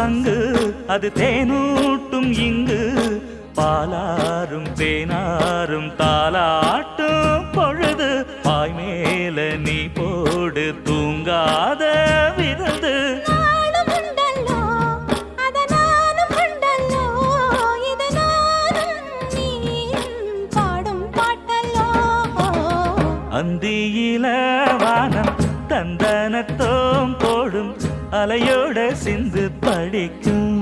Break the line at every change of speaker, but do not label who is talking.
சங்கு அது தேனூட்டும் இங்கு பாலாரும் தேனாரும் தாலாட்டும் பொழுது பாய் மேல நீ போடு தூங்காத விருந்து அந்தியில வானம் தந்தனத்தோம் போடும் அலையோட சிந்து படிக்கும்